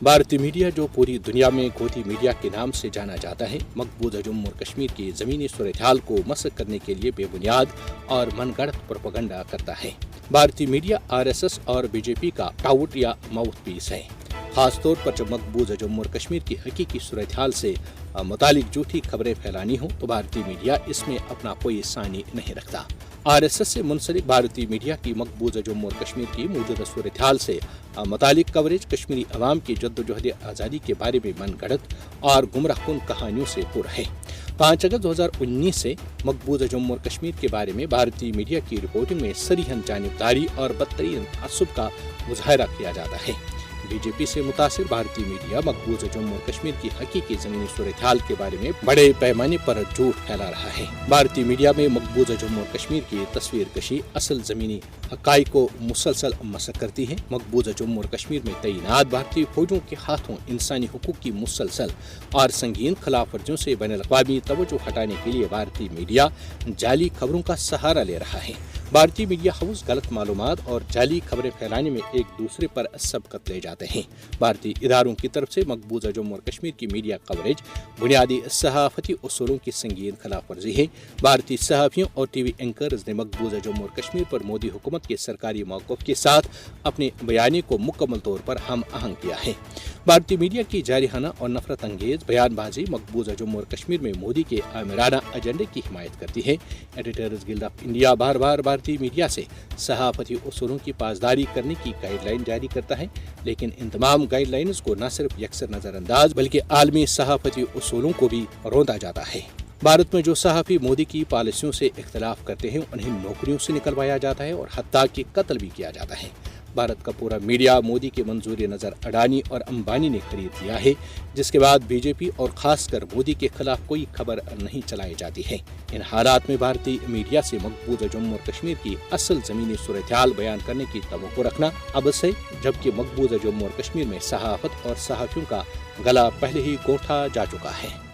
भारतीय मीडिया, जो पूरी दुनिया में गोदी मीडिया के नाम से जाना जाता है, मकबूजा जम्मू और कश्मीर की ज़मीनी सूरत-ए-हाल को मसख करने के लिए बेबुनियाद और मनगढ़ंत प्रोपेगेंडा करता है। भारतीय मीडिया आरएसएस और बीजेपी का टाउट या माउथ पीस है, खासतौर पर जब मकबूजा जम्मू और कश्मीर की हकीकी सूरत-ए-हाल से मुतालिक झूठी खबरें फैलानी हो तो भारतीय मीडिया इसमें अपना कोई सानी नहीं रखता। आरएसएस से मुंसलिक भारतीय मीडिया की मकबूजा जम्मू और कश्मीर की मौजूदा सूरत-ए-हाल से मुतालिक कवरेज कश्मीरी अवाम की जद्दोजहद आज़ादी के बारे में मनगढ़ंत और गुमराहकुन कहानियों से पूरा है। 5 अगस्त 2019 से मकबूजा जम्मू और कश्मीर के बारे में भारतीय मीडिया की रिपोर्टिंग में सरीहन जानिबदारी और बदतरीन तअस्सुब का मुजाहरा किया जाता है। बीजेपी से मुतासिर भारतीय मीडिया मकबूजा जम्मू और कश्मीर की हकीकी ज़मीनी सूरत-ए-हाल के बारे में बड़े पैमाने पर झूठ फैला रहा है। भारतीय मीडिया में मकबूजा जम्मू और कश्मीर की तस्वीर कशी असल ज़मीनी हक़ाइक़ को मुसलसल मसख करती है। मकबूजा जम्मू और कश्मीर में तैनात भारतीय फौजों के हाथों इंसानी हुकूक की मुसलसल और संगीन खिलाफ वर्जियों से बैनुल-अक़वामी तवज्जो हटाने के लिए भारतीय मीडिया जाली खबरों का सहारा ले रहा है। भारतीय मीडिया हाउस गलत मालूमात और जाली खबरें फैलाने में एक दूसरे पर सबकत ले जाते हैं। भारतीय इदारों की तरफ से मकबूजा जम्मू और कश्मीर की मीडिया कवरेज बुनियादी सहाफ़ती उसूलों की संगीन खिलाफ वर्जी है। भारतीय सहाफ़ियों और टीवी एंकर्स ने मकबूजा जम्मू और कश्मीर पर मोदी हुकूमत के सरकारी मौक़िफ़ के साथ अपने बयानी को मुकम्मल तौर पर हम आहंग किया है। भारतीय मीडिया की जारिहाना और नफरत अंगेज बयानबाजी मकबूजा जम्मू और कश्मीर में मोदी के आमिराना एजेंडे की हिमायत करती है। एडिटर्स गिल्ड ऑफ इंडिया बार बार भारतीय मीडिया से सहाफ़ती उसूलों की पासदारी करने की गाइडलाइन जारी करता है, लेकिन इन तमाम गाइडलाइंस को न सिर्फ यकसर नज़रअंदाज बल्कि आलमी सहाफ़ती उसूलों को भी रौंदा जाता है। भारत में जो सहाफ़ी मोदी की पॉलिसियों से इख्तलाफ करते हैं उन्हें नौकरियों से निकलवाया जाता है और हत्या कि कत्ल भी किया जाता है। भारत का पूरा मीडिया मोदी के मंजूर नज़र अडानी और अंबानी ने खरीद लिया है, जिसके बाद बीजेपी और खासकर मोदी के खिलाफ कोई खबर नहीं चलाई जाती है। इन हालात में भारतीय मीडिया से मकबूजा जम्मू और कश्मीर की असल ज़मीनी सूरत-ए-हाल बयान करने की तवक्को रखना अबस है, जबकि मकबूजा जम्मू और कश्मीर में सहाफ़त और सहाफ़ियों का गला पहले ही गोथा जा चुका है।